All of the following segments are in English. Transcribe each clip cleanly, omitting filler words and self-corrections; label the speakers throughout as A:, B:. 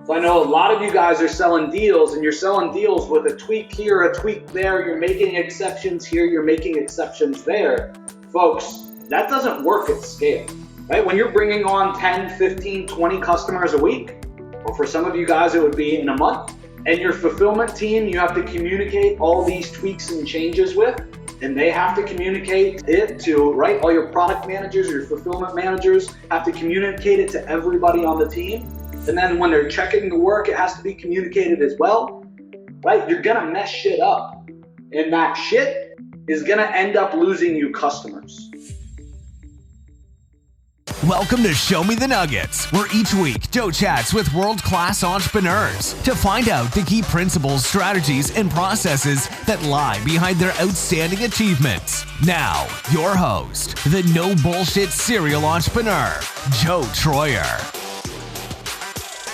A: So I know a lot of you guys are selling deals, and you're selling deals with a tweak here, a tweak there. You're making exceptions here, you're making exceptions there. Folks, that doesn't work at scale, right? When you're bringing on 10, 15, 20 customers a week, or for some of you guys, it would be in a month, and your fulfillment team, you have to communicate all these tweaks and changes with, and they have to communicate it to, right? All your product managers, your fulfillment managers have to communicate it to everybody on the team. And then when they're checking the work, it has to be communicated as well, right? You're gonna mess shit up, and that shit is gonna end up losing you customers.
B: Welcome to Show Me the Nuggets, where each week Joe chats with world-class entrepreneurs to find out the key principles, strategies, and processes that lie behind their outstanding achievements. Now, your host, the no-bullshit serial entrepreneur, Joe Troyer.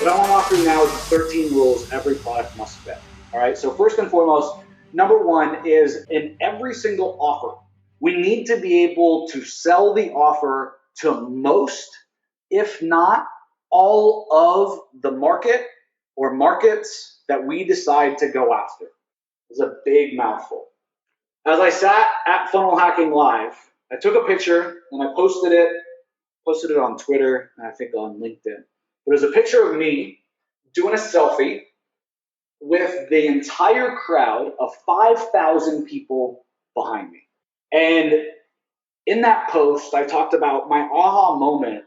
A: What I want to offer you now is the 13 rules every product must fit. All right, so first and foremost, number one is in every single offer, we need to be able to sell the offer to most, if not all of the market or markets that we decide to go after. It's a big mouthful. As I sat at Funnel Hacking Live, I took a picture and I posted it on Twitter and I think on LinkedIn. There's a picture of me doing a selfie with the entire crowd of 5,000 people behind me. And in that post, I talked about my aha moment,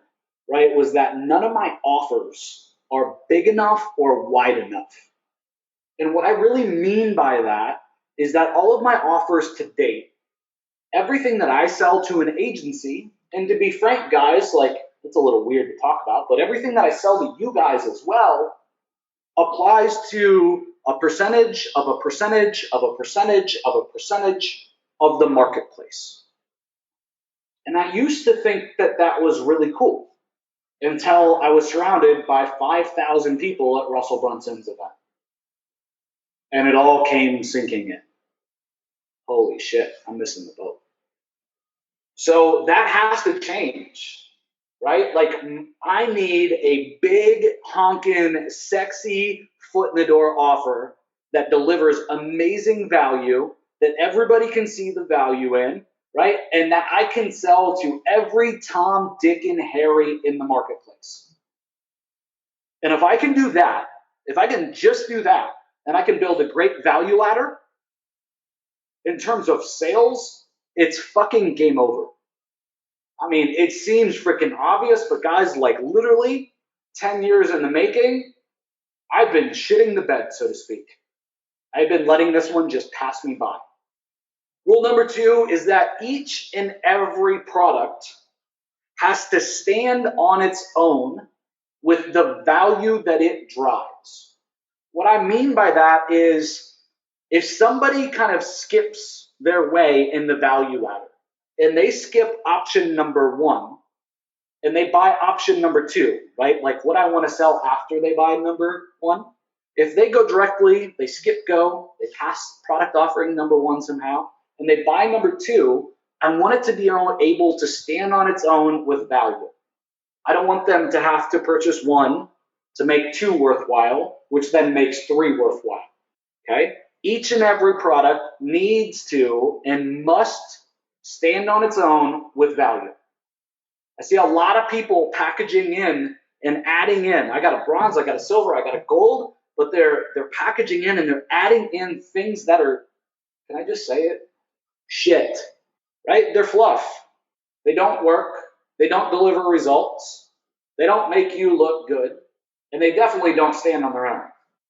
A: right, was that none of my offers are big enough or wide enough. And what I really mean by that is that all of my offers to date, everything that I sell to an agency, and to be frank, guys, like, it's a little weird to talk about, but everything that I sell to you guys as well applies to a percentage of a percentage of a percentage of a percentage of the marketplace. And I used to think that that was really cool until I was surrounded by 5,000 people at Russell Brunson's event. And it all came sinking in. Holy shit, I'm missing the boat. So that has to change. Right? Like, I need a big, honking, sexy foot in the door offer that delivers amazing value, that everybody can see the value in, right? And that I can sell to every Tom, Dick, and Harry in the marketplace. And if I can do that, if I can just do that, and I can build a great value ladder, in terms of sales, it's fucking game over. I mean, it seems freaking obvious, but guys, like literally 10 years in the making, I've been shitting the bed, so to speak. I've been letting this one just pass me by. Rule number two is that each and every product has to stand on its own with the value that it drives. What I mean by that is if somebody kind of skips their way in the value ladder, and they skip option number one, and they buy option number two, right? Like what I want to sell after they buy number one. If they go directly, they skip go, they pass product offering number one somehow, and they buy number two, I want it to be able to stand on its own with value. I don't want them to have to purchase one to make two worthwhile, which then makes three worthwhile, okay? Each and every product needs to and must stand on its own with value. I see a lot of people packaging in and adding in. I got a bronze, I got a silver, I got a gold, but they're packaging in and they're adding in things that are, can I just say it? Shit, right? They're fluff. They don't work. They don't deliver results. They don't make you look good. And they definitely don't stand on their own.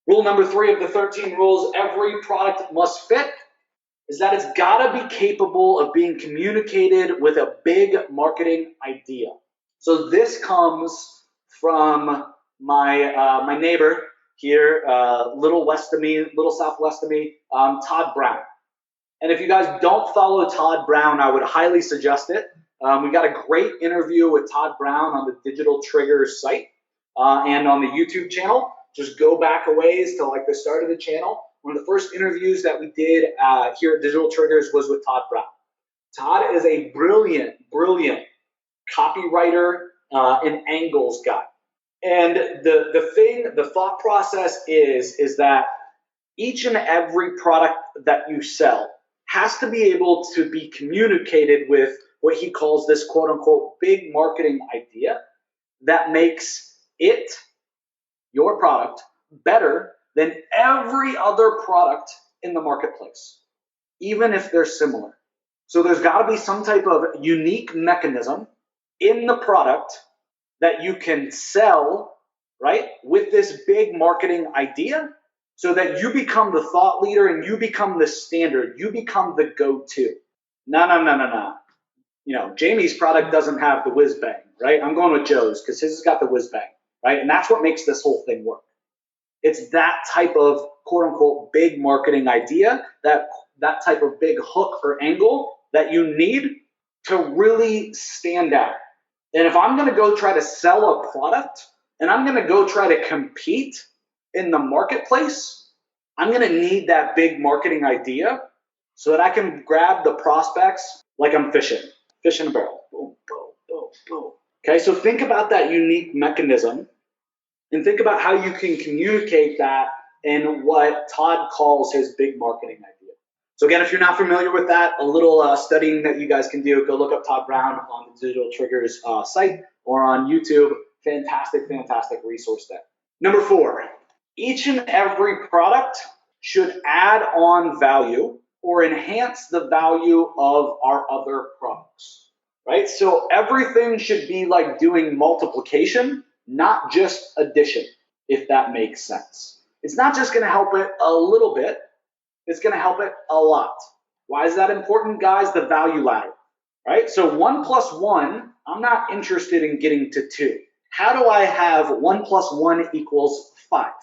A: Rule number 3 of the 13 rules every product must fit is that it's got to be capable of being communicated with a big marketing idea. So this comes from my neighbor here, little southwest of me, Todd Brown. And if you guys don't follow Todd Brown, I would highly suggest it. We got a great interview with Todd Brown on the Digital Triggers site and on the YouTube channel. Just go back a ways to like the start of the channel. One of the first interviews that we did here at Digital Triggers was with Todd Brown. Todd is a brilliant copywriter and angles guy. And the thought process is that each and every product that you sell has to be able to be communicated with what he calls this quote unquote big marketing idea that makes it, your product, better than every other product in the marketplace, even if they're similar. So there's got to be some type of unique mechanism in the product that you can sell, right, with this big marketing idea so that you become the thought leader and you become the standard. You become the go-to. No. Jamie's product doesn't have the whiz bang, right? I'm going with Joe's because his has got the whiz bang, right? And that's what makes this whole thing work. It's that type of quote unquote big marketing idea, that type of big hook or angle that you need to really stand out. And if I'm going to go try to sell a product and I'm going to go try to compete in the marketplace, I'm going to need that big marketing idea so that I can grab the prospects like I'm fishing in a barrel. Boom, boom, boom, boom. Okay, so think about that unique mechanism and think about how you can communicate that in what Todd calls his big marketing idea. So again, if you're not familiar with that, a little studying that you guys can do, go look up Todd Brown on the Digital Triggers site or on YouTube. Fantastic resource there. Number 4, each and every product should add on value or enhance the value of our other products, right? So everything should be like doing multiplication, not just addition, if that makes sense. It's not just going to help it a little bit, it's going to help it a lot. Why is that important, guys? The value ladder, right? So 1 plus 1, I'm not interested in getting to 2. How do I have 1 plus 1 equals 5?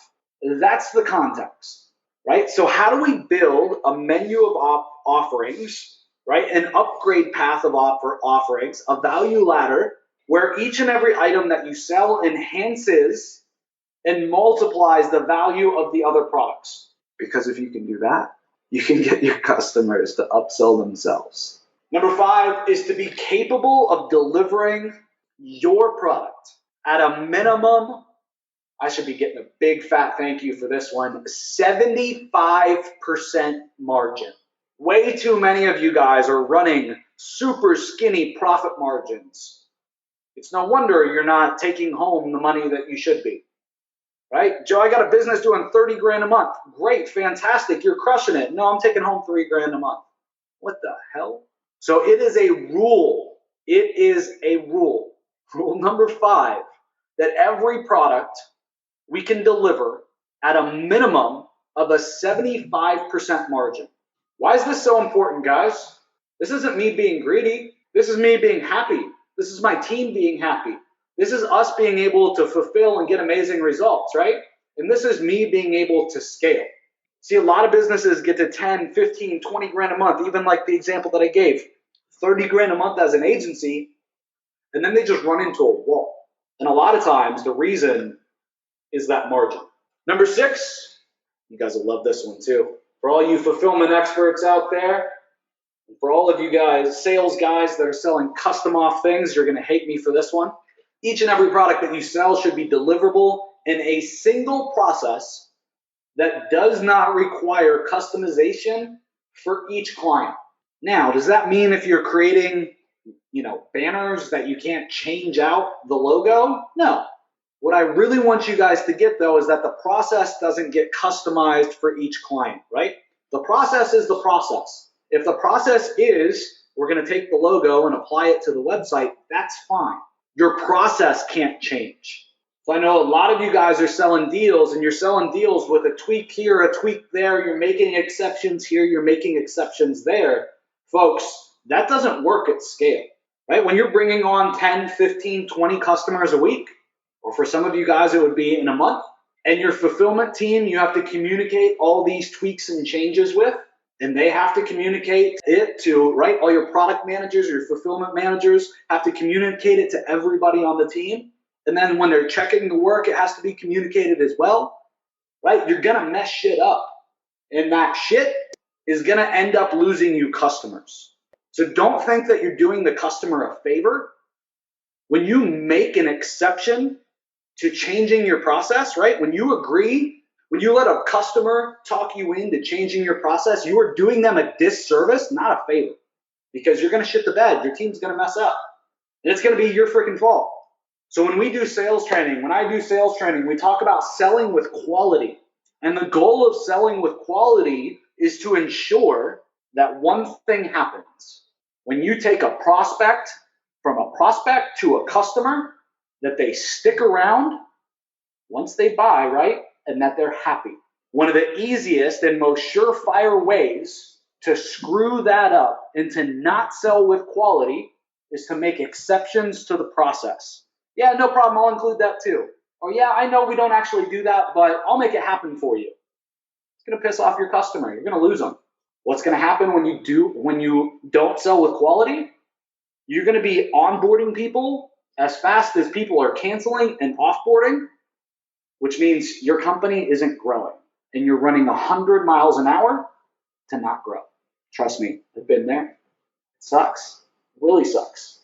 A: That's the context, right? So how do we build a menu of offerings, right? An upgrade path of offerings, a value ladder where each and every item that you sell enhances and multiplies the value of the other products. Because if you can do that, you can get your customers to upsell themselves. Number 5 is to be capable of delivering your product at a minimum. I should be getting a big fat thank you for this one. 75% margin. Way too many of you guys are running super skinny profit margins. It's no wonder you're not taking home the money that you should be. Right? Joe, I got a business doing 30 grand a month. Great, fantastic, you're crushing it. No, I'm taking home 3 grand a month. What the hell? So it is a rule. It is a rule. Rule number 5, that every product we can deliver at a minimum of a 75% margin. Why is this so important, guys? This isn't me being greedy. This is me being happy. This is my team being happy. This is us being able to fulfill and get amazing results, right? And this is me being able to scale. See, a lot of businesses get to 10, 15, 20 grand a month, even like the example that I gave, 30 grand a month as an agency, and then they just run into a wall. And a lot of times the reason is that margin. Number 6, you guys will love this one too. For all you fulfillment experts out there, and for all of you guys, sales guys that are selling custom off things, you're going to hate me for this one. Each and every product that you sell should be deliverable in a single process that does not require customization for each client. Now, does that mean if you're creating, banners that you can't change out the logo? No. What I really want you guys to get, though, is that the process doesn't get customized for each client, right? The process is the process. If the process is we're going to take the logo and apply it to the website, that's fine. Your process can't change. So I know a lot of you guys are selling deals, and you're selling deals with a tweak here, a tweak there. You're making exceptions here, you're making exceptions there. Folks, that doesn't work at scale, right? When you're bringing on 10, 15, 20 customers a week, or for some of you guys, it would be in a month, and your fulfillment team, you have to communicate all these tweaks and changes with, and they have to communicate it to, right? All your product managers, your fulfillment managers have to communicate it to everybody on the team. And then when they're checking the work, it has to be communicated as well, right? You're going to mess shit up. And that shit is going to end up losing you customers. So don't think that you're doing the customer a favor. When you make an exception to changing your process, right? When you agree, when you let a customer talk you into changing your process, you are doing them a disservice, not a favor, because you're going to shit the bed. Your team's going to mess up, and it's going to be your freaking fault. So when we do sales training, when I do sales training, we talk about selling with quality. And the goal of selling with quality is to ensure that one thing happens. When you take a prospect from a prospect to a customer, that they stick around once they buy, right? And that they're happy. One of the easiest and most surefire ways to screw that up and to not sell with quality is to make exceptions to the process. Yeah, no problem, I'll include that too. Or yeah, I know we don't actually do that, but I'll make it happen for you. It's gonna piss off your customer. You're gonna lose them. What's gonna happen when you don't sell with quality? You're gonna be onboarding people as fast as people are canceling and offboarding, which means your company isn't growing and you're running 100 miles an hour to not grow. Trust me, I've been there. It sucks. It really sucks.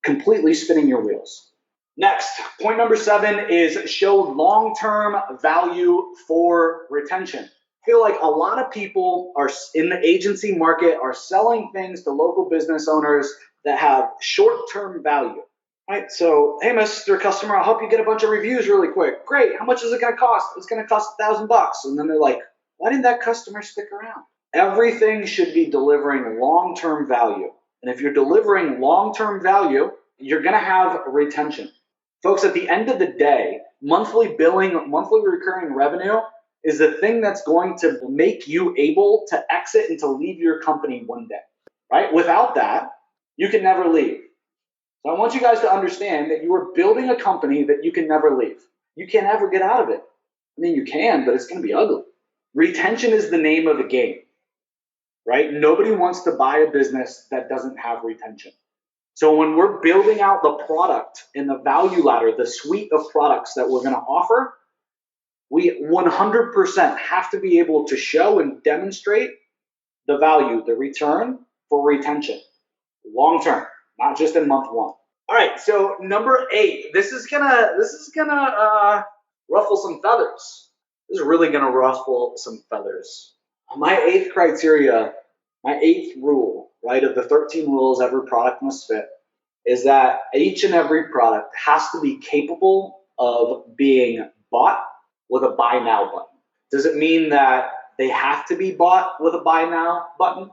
A: Completely spinning your wheels. Next, point number 7 is show long-term value for retention. I feel like a lot of people are in the agency market are selling things to local business owners that have short-term value. Right? So, hey, Mr. Customer, I'll help you get a bunch of reviews really quick. Great. How much is it going to cost? It's going to cost $1,000. And then they're like, why didn't that customer stick around? Everything should be delivering long-term value. And if you're delivering long-term value, you're going to have retention. Folks, at the end of the day, monthly billing, monthly recurring revenue is the thing that's going to make you able to exit and to leave your company one day, right? Without that, you can never leave. So I want you guys to understand that you are building a company that you can never leave. You can't ever get out of it. I mean, you can, but it's going to be ugly. Retention is the name of the game, right? Nobody wants to buy a business that doesn't have retention. So when we're building out the product and the value ladder, the suite of products that we're going to offer, we 100% have to be able to show and demonstrate the value, the return for retention, long term, not just in month 1. All right, so number 8, this is gonna ruffle some feathers. This is really gonna ruffle some feathers. My 8th criteria, my 8th rule, right, of the 13 rules every product must fit, is that each and every product has to be capable of being bought with a buy now button. Does it mean that they have to be bought with a buy now button?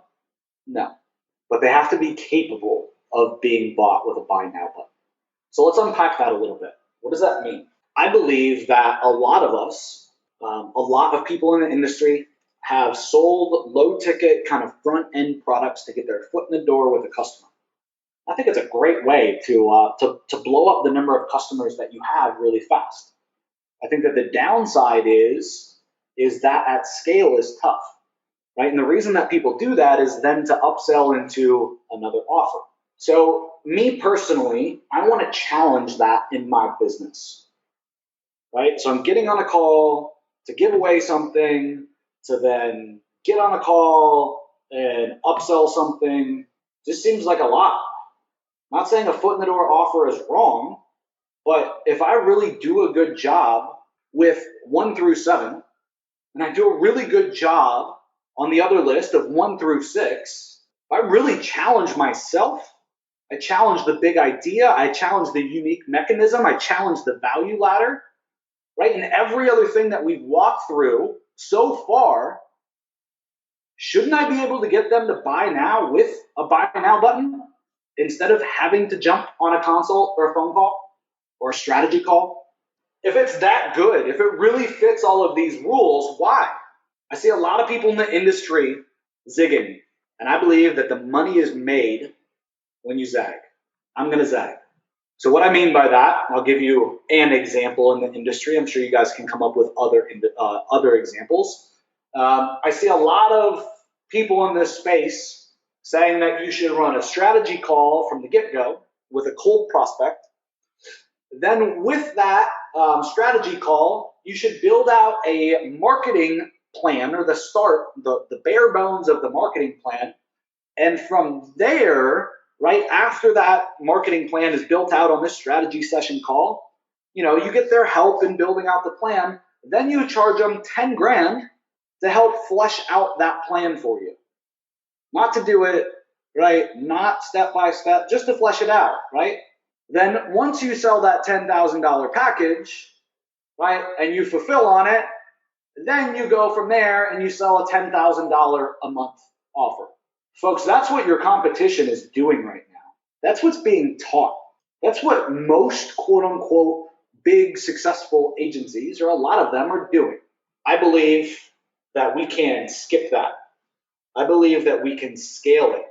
A: No, but they have to be capable of being bought with a buy now button. So let's unpack that a little bit. What does that mean? I believe that a lot of us, a lot of people in the industry have sold low ticket kind of front end products to get their foot in the door with a customer. I think it's a great way to blow up the number of customers that you have really fast. I think that the downside is that at scale is tough, right? And the reason that people do that is then to upsell into another offer. So me personally, I want to challenge that in my business, right? So I'm getting on a call to give away something, to then get on a call and upsell something. Just seems like a lot. I'm not saying a foot in the door offer is wrong, but if I really do a good job with 1 through 7, and I do a really good job on the other list of 1 through 6, if I really challenge myself, I challenge the big idea, I challenge the unique mechanism, I challenge the value ladder, right? And every other thing that we've walked through so far, shouldn't I be able to get them to buy now with a buy now button instead of having to jump on a consult or a phone call or a strategy call? If it's that good, if it really fits all of these rules, why? I see a lot of people in the industry zigging, and I believe that the money is made when you zag. I'm going to zag. So what I mean by that, I'll give you an example in the industry. I'm sure you guys can come up with other examples. I see a lot of people in this space saying that you should run a strategy call from the get-go with a cold prospect. Then with that strategy call, you should build out a marketing plan, or the bare bones of the marketing plan. And from there, right after that marketing plan is built out on this strategy session call, you get their help in building out the plan. Then you charge them 10 grand to help flesh out that plan for you. Not to do it, right? Not step by step, just to flesh it out, right? Then once you sell that $10,000 package, right, and you fulfill on it, then you go from there and you sell a $10,000 a month offer. Folks, that's what your competition is doing right now. That's what's being taught. That's what most quote unquote big successful agencies, or a lot of them, are doing. I believe that we can skip that. I believe that we can scale it.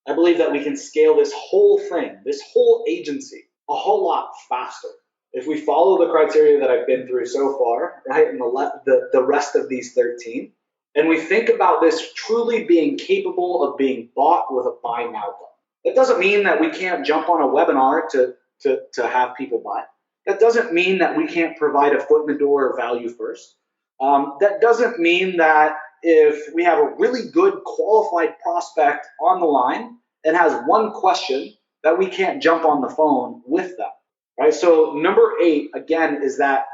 A: I believe that we can scale this whole thing, this whole agency, a whole lot faster if we follow the criteria that I've been through so far, right, and the rest of these 13, and we think about this truly being capable of being bought with a buy now button. That doesn't mean that we can't jump on a webinar to have people buy. That doesn't mean that we can't provide a foot in the door or value first. That doesn't mean that if we have a really good qualified prospect on the line and has one question, that we can't jump on the phone with them, right? So number 8, again, is that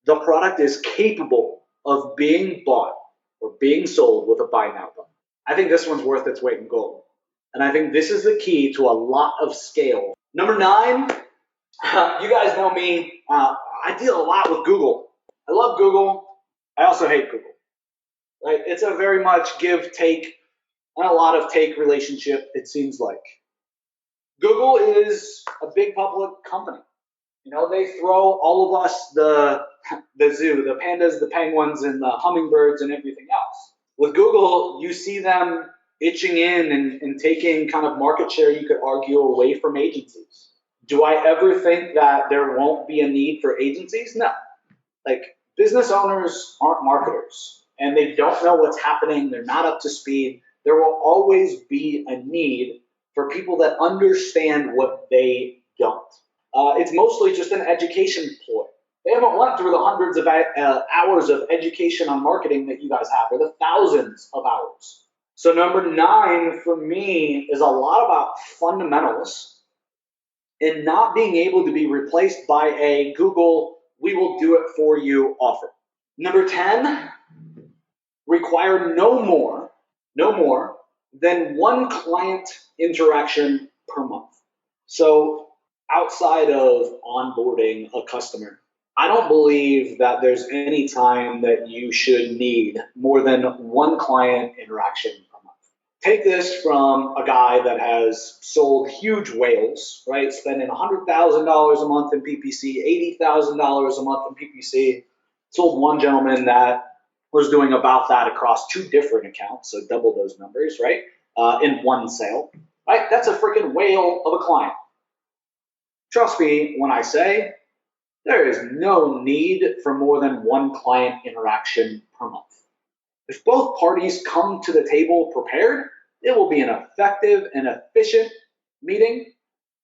A: the product is capable of being bought or being sold with a buy now button. I think this one's worth its weight in gold. And I think this is the key to a lot of scale. Number 9, you guys know me. I deal a lot with Google. I love Google. I also hate Google. Right? It's a very much give, take, and a lot of take relationship, it seems like. Google is a big public company. They throw all of us the zoo, the pandas, the penguins, and the hummingbirds and everything else. With Google, you see them itching in and taking kind of market share, you could argue, away from agencies. Do I ever think that there won't be a need for agencies? No. Business owners aren't marketers, and they don't know what's happening. They're not up to speed. There will always be a need for people that understand what they don't. It's mostly just an education ploy. They haven't went through the hundreds of hours of education on marketing that you guys have, or the thousands of hours. So number 9 for me is a lot about fundamentals and not being able to be replaced by a Google, we will do it for you offer. Number 10, require no more than one client interaction per month. So outside of onboarding a customer, I don't believe that there's any time that you should need more than one client interaction per month. Take this from a guy that has sold huge whales, right? Spending $100,000 a month in PPC, $80,000 a month in PPC. Sold one gentleman that was doing about that across 2 different accounts, so double those numbers, right? In one sale, right? That's a freaking whale of a client. Trust me when I say there is no need for more than one client interaction per month. If both parties come to the table prepared, it will be an effective and efficient meeting.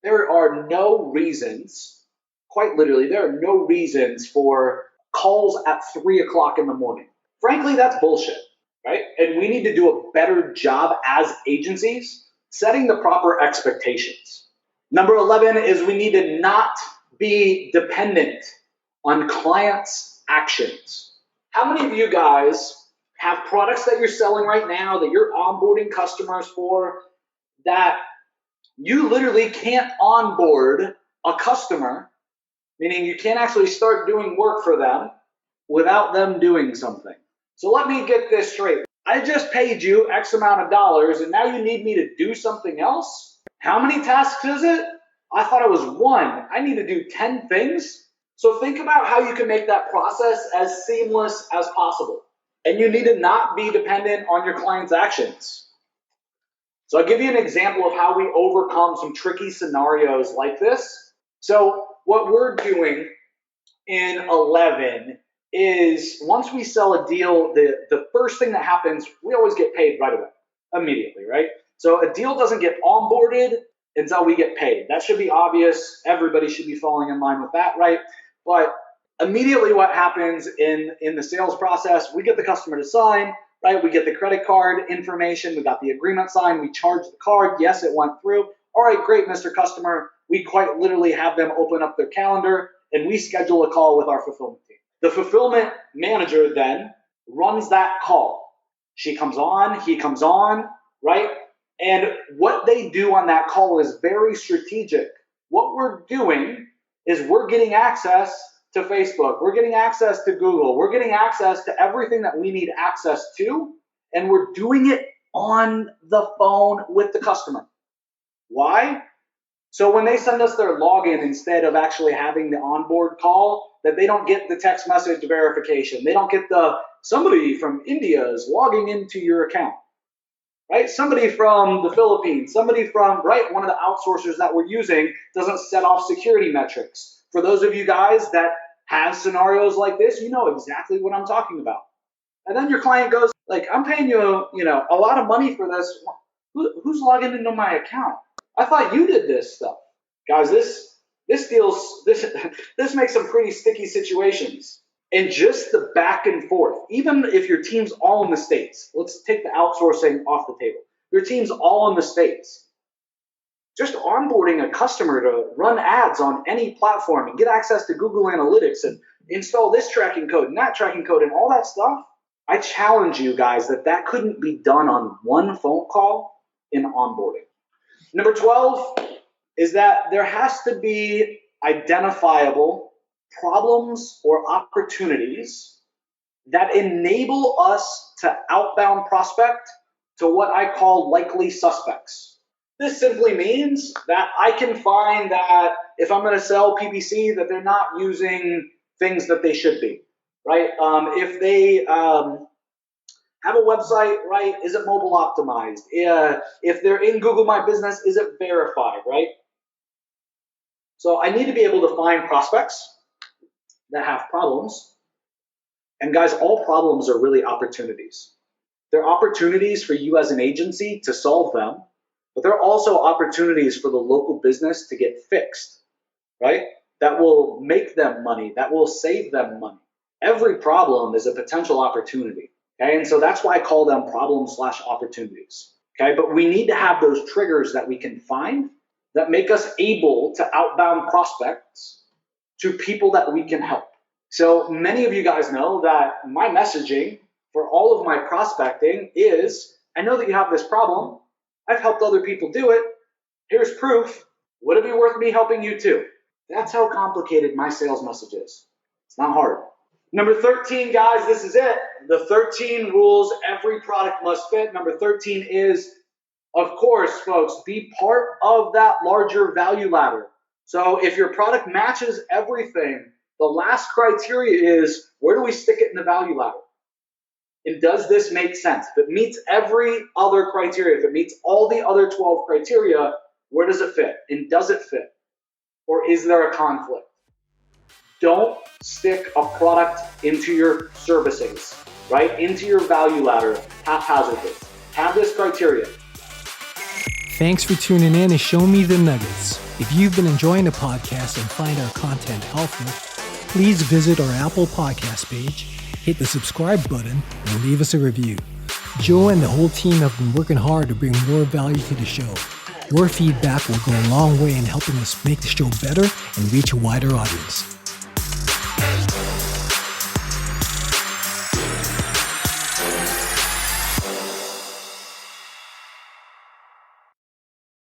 A: There are no reasons, quite literally, there are no reasons for calls at 3 o'clock in the morning. Frankly, that's bullshit, right? And we need to do a better job as agencies setting the proper expectations. Number 11 is we need to not be dependent on clients' actions. How many of you guys have products that you're selling right now, that you're onboarding customers for, that you literally can't onboard a customer, meaning you can't actually start doing work for them without them doing something? So let me get this straight. I just paid you X amount of dollars, and now you need me to do something else? How many tasks is it? I thought it was 1. I need to do 10 things. So think about how you can make that process as seamless as possible. And you need to not be dependent on your client's actions. So I'll give you an example of how we overcome some tricky scenarios like this. So what we're doing in 11 is once we sell a deal, the first thing that happens, we always get paid right away, immediately, right? So a deal doesn't get onboarded until we get paid. That should be obvious. Everybody should be falling in line with that, right? But immediately what happens in the sales process, we get the customer to sign, right? We get the credit card information. We got the agreement signed. We charge the card. Yes, it went through. All right, great, Mr. Customer. We quite literally have them open up their calendar and we schedule a call with our fulfillment team. The fulfillment manager then runs that call. She comes on, he comes on, right? And what they do on that call is very strategic. What we're doing is we're getting access to Facebook, we're getting access to Google, we're getting access to everything that we need access to, and we're doing it on the phone with the customer. Why? So when they send us their login, instead of actually having the onboard call, that they don't get the text message verification. They don't get the somebody from India is logging into your account, right? Somebody from the Philippines, somebody from, right, one of the outsourcers that we're using doesn't set off security metrics. For those of you guys that have scenarios like this, you know exactly what I'm talking about. And then your client goes, like, I'm paying you, a lot of money for this. Who's logging into my account? I thought you did this stuff. Guys, this makes some pretty sticky situations. And just the back and forth, even if your team's all in the States, let's take the outsourcing off the table. Your team's all in the States. Just onboarding a customer to run ads on any platform and get access to Google Analytics and install this tracking code and that tracking code and all that stuff, I challenge you guys that couldn't be done on one phone call in onboarding. Number 12 is that there has to be identifiable problems or opportunities that enable us to outbound prospect to what I call likely suspects. This simply means that I can find that if I'm going to sell PPC, that they're not using things that they should be, right? If they have a website, right, is it mobile optimized? If they're in Google My Business, is it verified, right? So I need to be able to find prospects that have problems. And guys, all problems are really opportunities. They're opportunities for you as an agency to solve them, but they're also opportunities for the local business to get fixed, right? That will make them money, that will save them money. Every problem is a potential opportunity, okay? And so that's why I call them problem/opportunities, okay? But we need to have those triggers that we can find that make us able to outbound prospects to people that we can help. So many of you guys know that my messaging for all of my prospecting is, I know that you have this problem. I've helped other people do it. Here's proof. Would it be worth me helping you too? That's how complicated my sales message is. It's not hard. Number 13, guys, this is it. The 13 rules every product must fit. Number 13 is, of course, folks, be part of that larger value ladder. So if your product matches everything, the last criteria is, where do we stick it in the value ladder? And does this make sense? If it meets every other criteria, if it meets all the other 12 criteria, where does it fit? And does it fit? Or is there a conflict? Don't stick a product into your servicings, right? Into your value ladder haphazardly. Have this criteria.
C: Thanks for tuning in and Show Me the Nuggets. If you've been enjoying the podcast and find our content helpful, please visit our Apple Podcast page, hit the subscribe button, and leave us a review. Joe and the whole team have been working hard to bring more value to the show. Your feedback will go a long way in helping us make the show better and reach a wider audience.